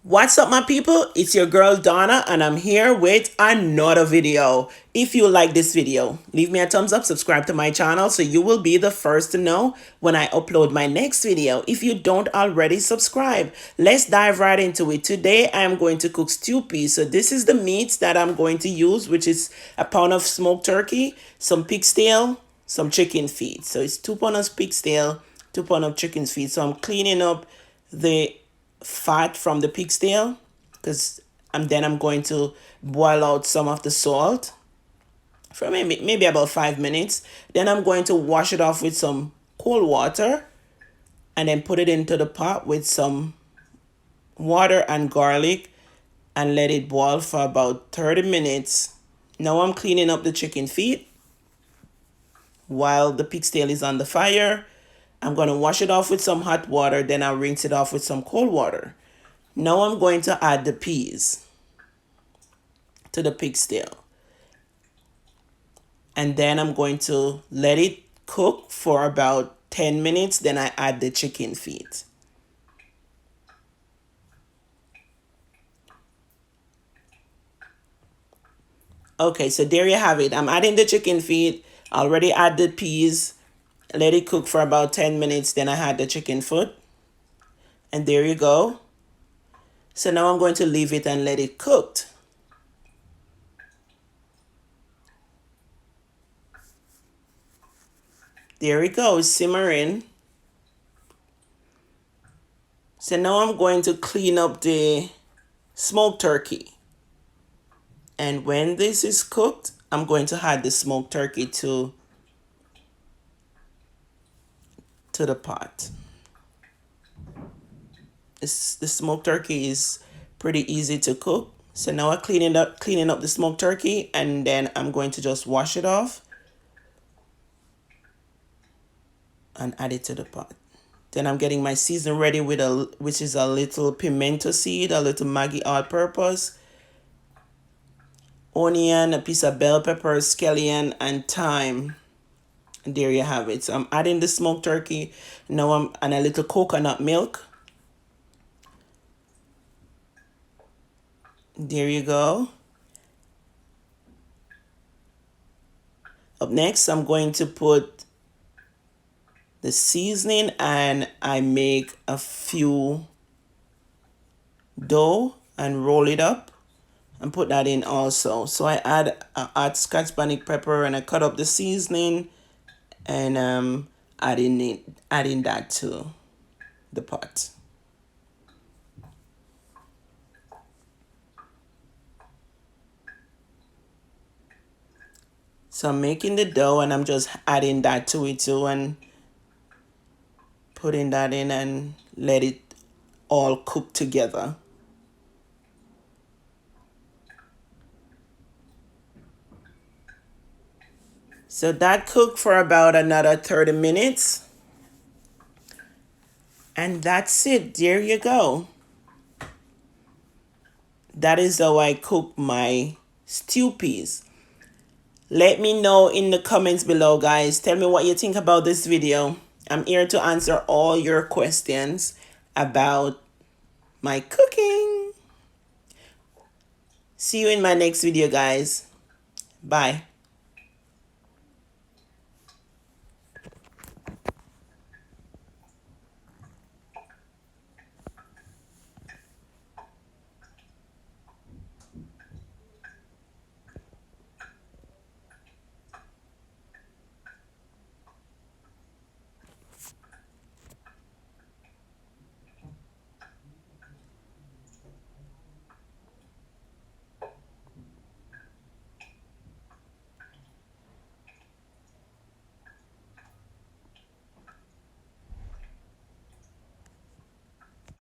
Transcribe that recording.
What's up, my people? It's your girl Donna, and I'm here with another video. If you like this video, leave me a thumbs up, subscribe to my channel so you will be the first to know when I upload my next video. If you don't already subscribe, let's dive right into it. Today I am going to cook stew peas. So this is the meats that I'm going to use, which is a pound of smoked turkey, some pig's tail, some chicken feet. So it's 2 pounds of pig's tail, 2 pounds of chicken feet. So I'm cleaning up the fat from the pig's tail, because I'm going to boil out some of the salt for maybe about 5 minutes. Then I'm going to wash it off with some cold water and then put it into the pot with some water and garlic and let it boil for about 30 minutes. Now I'm cleaning up the chicken feet while the pig's tail is on the fire. I'm going to wash it off with some hot water, then I'll rinse it off with some cold water. Now I'm going to add the peas to the pig's tail. And then I'm going to let it cook for about 10 minutes. Then I add the chicken feet. Okay, so there you have it. I'm adding the chicken feet. I already add the peas. Let it cook for about 10 minutes. Then I add the chicken foot. And there you go. So now I'm going to leave it and let it cook. There it goes, simmering. So now I'm going to clean up the smoked turkey. And when this is cooked, I'm going to add the smoked turkey to the pot. The smoked turkey is pretty easy to cook. So now I'm cleaning up the smoked turkey, and then I'm going to just wash it off and add it to the pot. Then I'm getting my seasoning ready with which is a little pimento seed, a little Maggi all-purpose, onion, a piece of bell pepper, scallion, and thyme. And there you have it. So I'm adding the smoked turkey. Now and a little coconut milk. There you go. Up next, I'm going to put the seasoning, and I make a few dough and roll it up and put that in also. So I add scotch bonnet pepper, and I cut up the seasoning and adding that to the pot. So I'm making the dough, and I'm just adding that to it too, and putting that in and let it all cook together. So that cooked for about another 30 minutes. And that's it. There you go. That is how I cook my stew peas. Let me know in the comments below, guys. Tell me what you think about this video. I'm here to answer all your questions about my cooking. See you in my next video, guys. Bye.